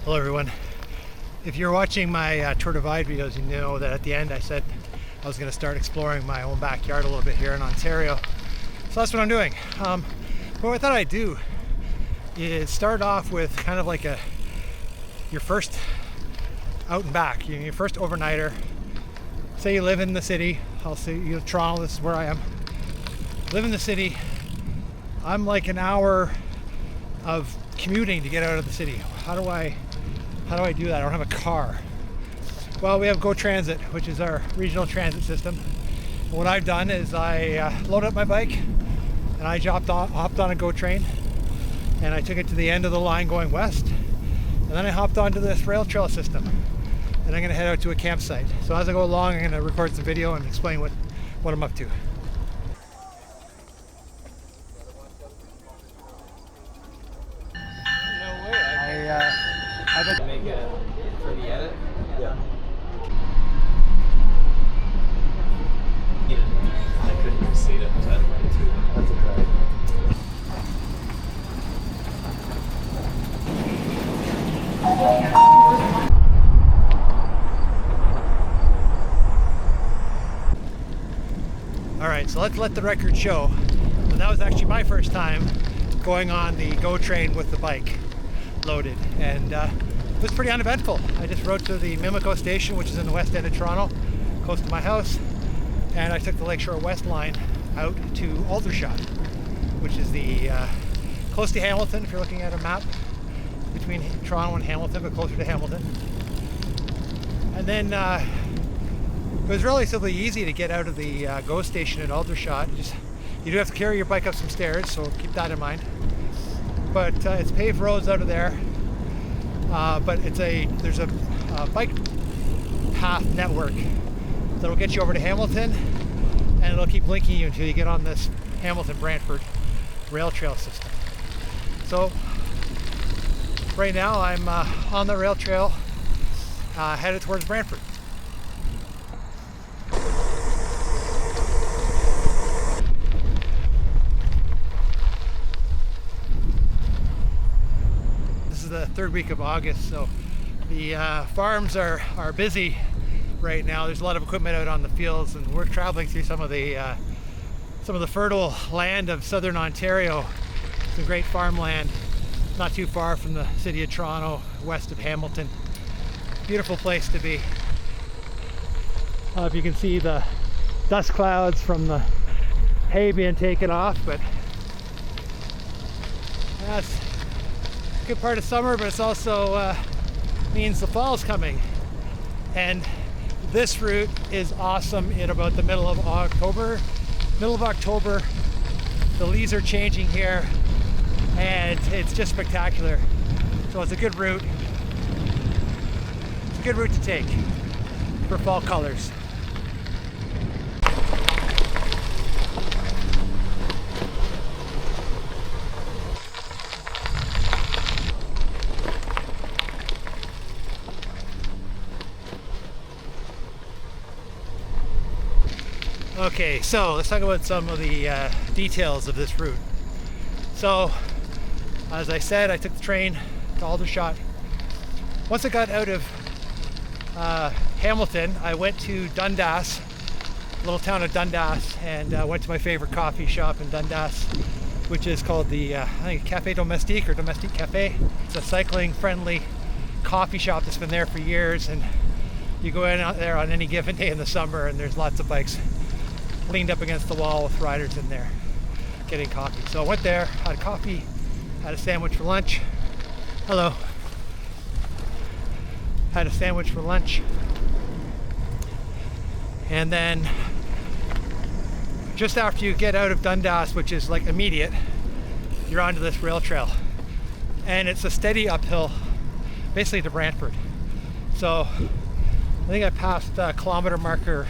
Hello everyone. If you're watching my Tour Divide videos, you know that at the end I said I was going to start exploring my own backyard a little bit here in Ontario. So that's what I'm doing. But what I thought I'd do is start off with kind of like your first out and back, your first overnighter. Say you live in the city. I'll say Toronto, this is where I am. Live in the city. I'm like an hour of commuting to get out of the city. How do I do that? I don't have a car. Well, we have GO Transit, which is our regional transit system. And what I've done is I loaded up my bike and I hopped on a GO train and I took it to the end of the line going west, and then I hopped onto this rail trail system and I'm going to head out to a campsite. So as I go along, I'm going to record some video and explain what I'm up to. I bet make it for the edit. Yeah. I couldn't see it. That's okay. All right, so let's let the record show. So that was actually my first time going on the GO train with the bike loaded, and it was pretty uneventful. I just rode to the GO Station, which is in the west end of Toronto, close to my house, and I took the Lakeshore West line out to Aldershot, which is the close to Hamilton, if you're looking at a map, between Toronto and Hamilton, but closer to Hamilton. And then it was relatively easy to get out of the GO Station at Aldershot. You do have to carry your bike up some stairs, so keep that in mind. But it's paved roads out of there. But there's a bike path network that'll get you over to Hamilton, and it'll keep linking you until you get on this Hamilton-Brantford rail trail system. So right now I'm on the rail trail headed towards Brantford. The third week of August, so the farms are busy right now. There's a lot of equipment out on the fields, and we're traveling through some of the fertile land of southern Ontario. Some great farmland, not too far from the city of Toronto, west of Hamilton. Beautiful place to be. If you can see the dust clouds from the hay being taken off, but that's good part of summer, but it's also means the fall's coming. And this route is awesome in about the middle of October. The leaves are changing here, and it's just spectacular. So it's a good route. It's a good route to take for fall colors. Okay, so let's talk about some of the details of this route. So, as I said, I took the train to Aldershot. Once I got out of Hamilton, I went to Dundas, little town of Dundas, and went to my favorite coffee shop in Dundas, which is called the I think Cafe Domestique or Domestique Cafe. It's a cycling-friendly coffee shop that's been there for years, and you go in out there on any given day in the summer, and there's lots of bikes leaned up against the wall with riders in there getting coffee. So I went there, had coffee, had a sandwich for lunch. Hello. Had a sandwich for lunch. And then just after you get out of Dundas, which is like immediate, you're onto this rail trail. And it's a steady uphill, basically to Brantford. So I think I passed kilometer marker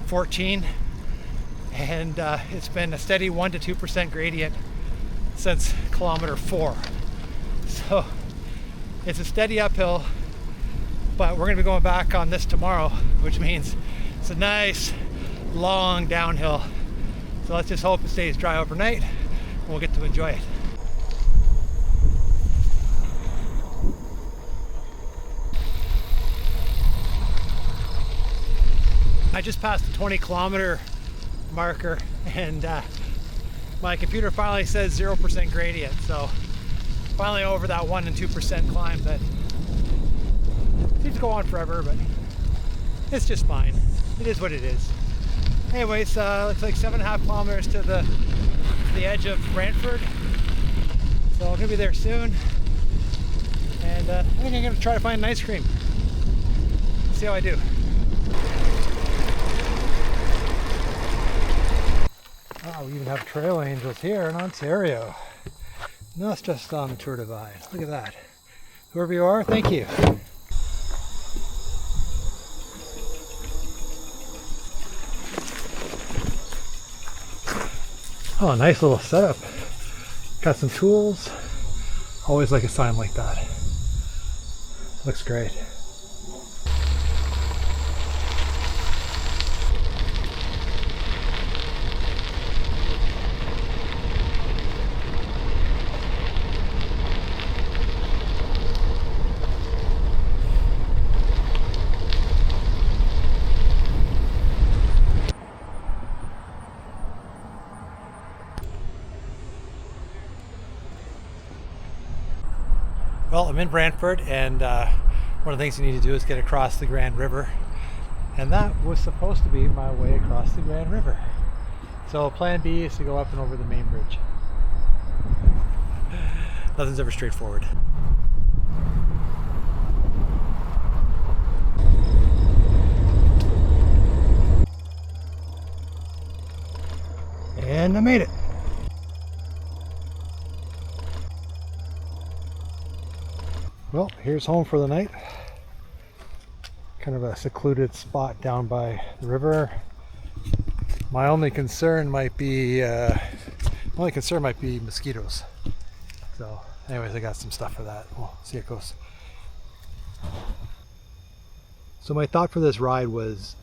14, and it's been a steady 1 to 2% gradient since kilometer 4. So it's a steady uphill, but we're going to be going back on this tomorrow, which means it's a nice long downhill. So let's just hope it stays dry overnight and we'll get to enjoy it. I just passed the 20-kilometer marker, and my computer finally says 0% gradient, so finally over that 1 and 2% climb that seems to go on forever, but it's just fine. It is what it is. Anyways, looks like 7.5 kilometers to the edge of Brantford, so I'm gonna be there soon, and I think I'm gonna try to find an ice cream. See how I do. Oh, we even have trail angels here in Ontario. Not just on the Tour Divide. Look at that. Whoever you are, thank you. Oh, nice little setup. Got some tools. Always like a sign like that. Looks great. Well, I'm in Brantford, and one of the things you need to do is get across the Grand River, and that was supposed to be my way across the Grand River. So plan B is to go up and over the main bridge. Nothing's ever straightforward. And I made it. Well, here's home for the night. Kind of a secluded spot down by the river. My only concern might be mosquitoes. So, anyways, I got some stuff for that. We'll see how it goes. So my thought for this ride was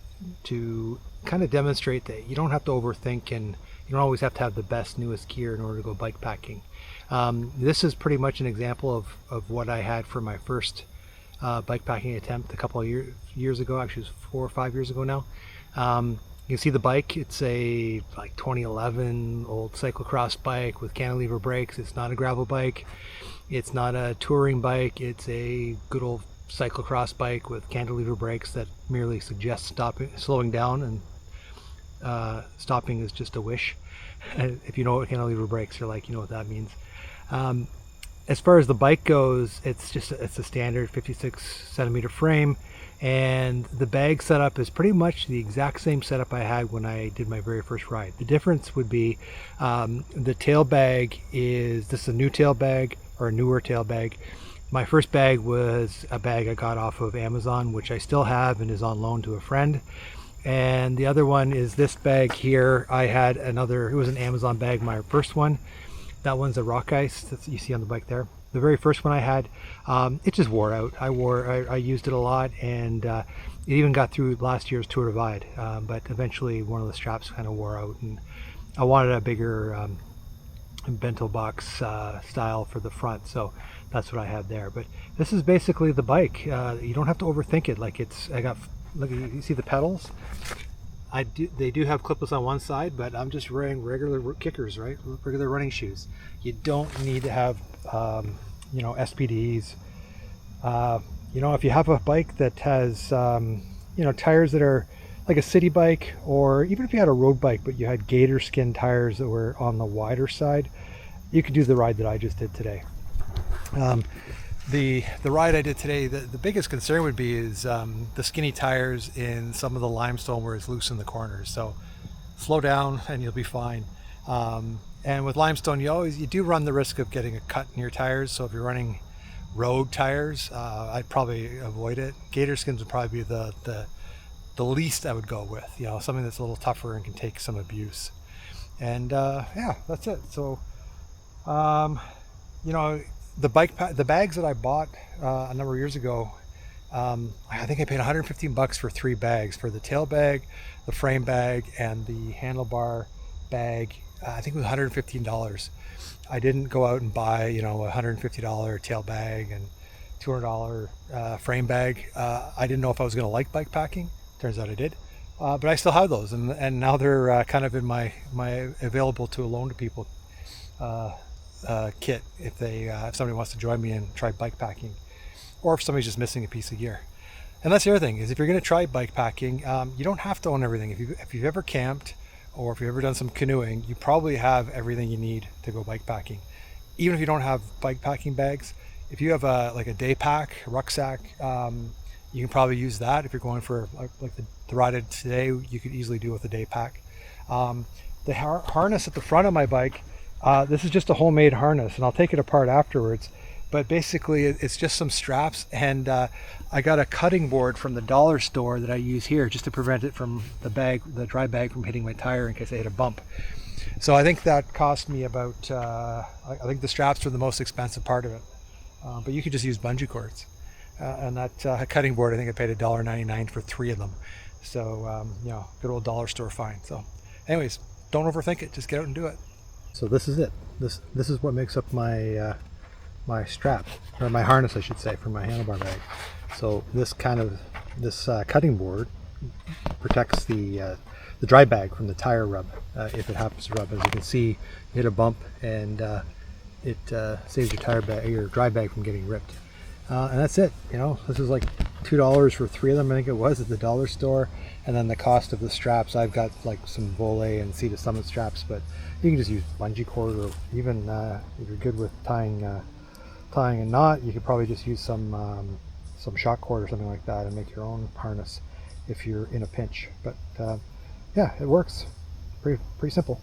to kind of demonstrate that you don't have to overthink, and you don't always have to have the best, newest gear in order to go bike packing. This is pretty much an example of what I had for my first bike packing attempt a couple of years ago. Actually, it was 4 or 5 years ago now. You can see the bike. It's a like 2011 old cyclocross bike with cantilever brakes. It's not a gravel bike. It's not a touring bike. It's a good old cyclocross bike with cantilever brakes that merely suggest slowing down, and stopping is just a wish. If you know what cantilever brakes are like, you know what that means. As far as the bike goes, it's a standard 56 centimeter frame, and the bag setup is pretty much the exact same setup I had when I did my very first ride. The difference would be the tail bag this is a new tail bag, or a newer tail bag. My first bag was a bag I got off of Amazon, which I still have and is on loan to a friend. And the other one is this bag here. I had another, it was an Amazon bag, my first one. That one's a rock ice that you see on the bike there. The very first one I had, it just wore out. I used it a lot, and it even got through last year's Tour Divide. But eventually one of the straps kind of wore out, and I wanted a bigger bento box style for the front, so that's what I had there. But this is basically the bike. You don't have to overthink it. Like look, you see the pedals? They do have clipless on one side, but I'm just wearing regular kickers, right? Regular running shoes. You don't need to have, SPDs. If you have a bike that has, tires that are like a city bike, or even if you had a road bike, but you had gator skin tires that were on the wider side, you could do the ride that I just did today. The ride I did today, the biggest concern would be is the skinny tires in some of the limestone where it's loose in the corners. So slow down and you'll be fine. And with limestone, you do run the risk of getting a cut in your tires. So if you're running road tires, I'd probably avoid it. Gator skins would probably be the least I would go with. Something that's a little tougher and can take some abuse. And yeah, that's it. So the bags that I bought a number of years ago, I think I paid $115 for 3 bags, for the tail bag, the frame bag, and the handlebar bag. I think it was $115. I didn't go out and buy a $150 tail bag and $200 frame bag. I didn't know if I was going to like bike packing. Turns out I did. But I still have those, and now they're kind of in my available to loan to people kit if somebody wants to join me and try bike packing, or if somebody's just missing a piece of gear. And that's the other thing, is if you're going to try bike packing, you don't have to own everything. If you've ever camped, or if you've ever done some canoeing, you probably have everything you need to go bike packing. Even if you don't have bike packing bags, if you have like a day pack, rucksack, you can probably use that. If you're going for like the Thru-Rider today, you could easily do with a day pack. The harness at the front of my bike, this is just a homemade harness, and I'll take it apart afterwards. But basically it's just some straps, and I got a cutting board from the dollar store that I use here just to prevent it from the dry bag from hitting my tire in case I hit a bump. So I think that cost me about, I think the straps were the most expensive part of it. But you could just use bungee cords. And that cutting board, I think I paid $1.99 for 3 of them. So, good old dollar store find. So anyways, don't overthink it, just get out and do it. So this is it. This is what makes up my my strap, or my harness I should say, for my handlebar bag. So this cutting board protects the dry bag from the tire rub, if it happens to rub. As you can see, you hit a bump and it saves your dry bag from getting ripped. And that's it. This is like $2 for 3 of them, I think it was, at the dollar store. And then the cost of the straps, I've got like some Voile and Sea to Summit straps, but you can just use bungee cord, or even if you're good with tying a knot, you could probably just use some shock cord or something like that and make your own harness if you're in a pinch. But yeah, it works. Pretty simple.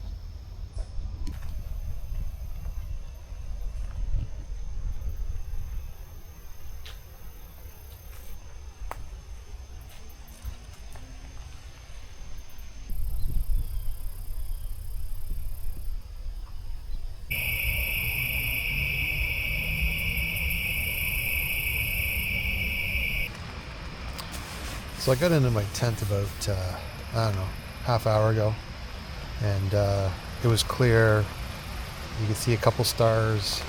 So I got into my tent about, I don't know, half hour ago, and it was clear. You could see a couple stars,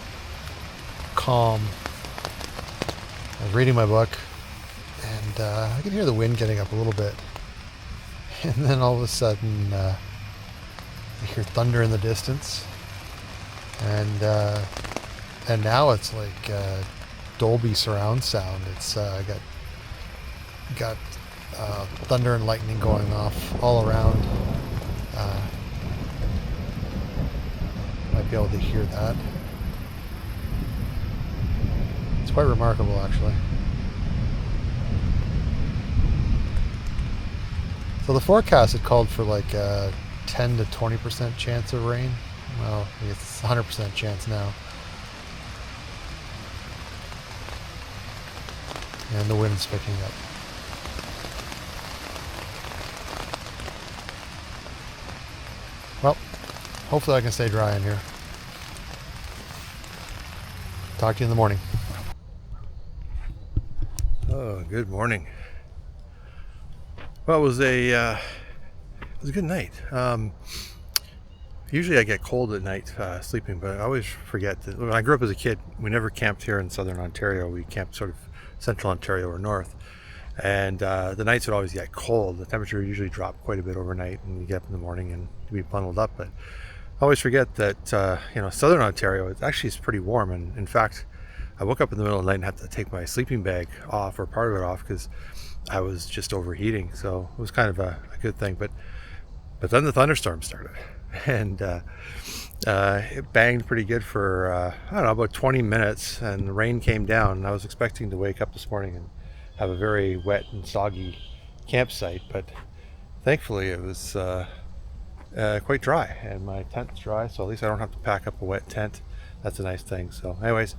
calm. I was reading my book, and I could hear the wind getting up a little bit. And then all of a sudden, I hear thunder in the distance, and now it's like Dolby surround sound. It's got thunder and lightning going off all around. Might be able to hear that. It's quite remarkable, actually. So the forecast had called for like a 10 to 20% chance of rain. Well, I guess it's 100% chance now. And the wind's picking up. Well, hopefully I can stay dry in here. Talk to you in the morning. Oh, good morning. Well, it was a good night. Usually I get cold at night sleeping, but I always forget that when I grew up as a kid, we never camped here in southern Ontario. We camped sort of central Ontario or north. And the nights would always get cold. The temperature would usually drop quite a bit overnight, and you get up in the morning and be bundled up. But I always forget that southern Ontario is pretty warm. And in fact, I woke up in the middle of the night and had to take my sleeping bag off, or part of it off, because I was just overheating. So it was kind of a good thing. But then the thunderstorm started, and it banged pretty good for about 20 minutes, and the rain came down. And I was expecting to wake up this morning and have a very wet and soggy campsite, but thankfully it was quite dry, and my tent's dry, so at least I don't have to pack up a wet tent. That's a nice thing. So anyways,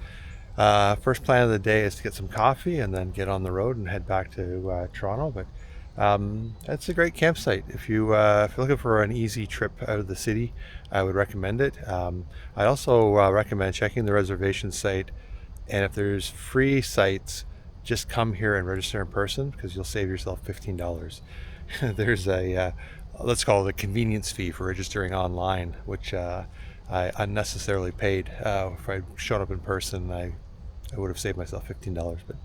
first plan of the day is to get some coffee and then get on the road and head back to Toronto. But it's a great campsite. If you're looking for an easy trip out of the city, I would recommend it. I also recommend checking the reservation site, and if there's free sites, just come here and register in person, because you'll save yourself $15. There's a let's call it a convenience fee for registering online, which I unnecessarily paid. If I showed up in person, I would have saved myself $15, but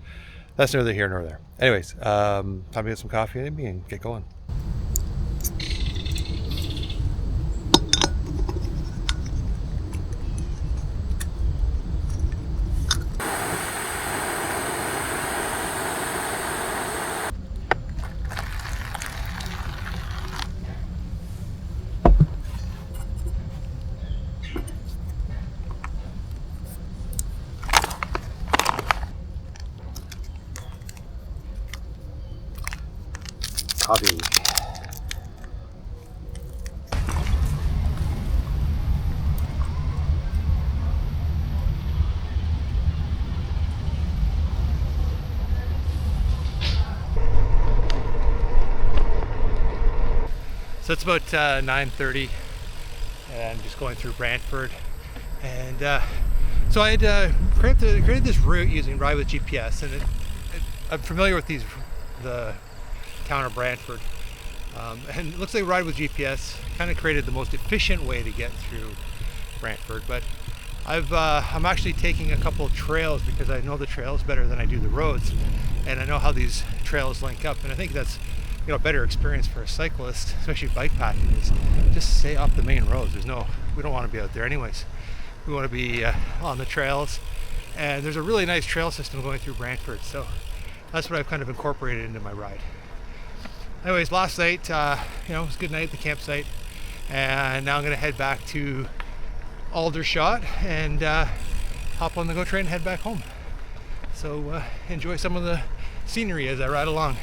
that's neither here nor there. Anyways, time to get some coffee in me and get going. coffee. So it's about 9:30, and I'm just going through Brantford. And so I had created this route using Ride with GPS, and I'm familiar with the town of Brantford. And it looks like Ride with GPS kind of created the most efficient way to get through Brantford. But I'm actually taking a couple of trails because I know the trails better than I do the roads, and I know how these trails link up. And I think that's a better experience for a cyclist, especially bikepacking, is just stay off the main roads. We don't want to be out there anyways. We want to be on the trails, and there's a really nice trail system going through Brantford, so that's what I've kind of incorporated into my ride. Anyways, last night, it was a good night at the campsite, and now I'm going to head back to Aldershot and hop on the GO train and head back home. So enjoy some of the scenery as I ride along.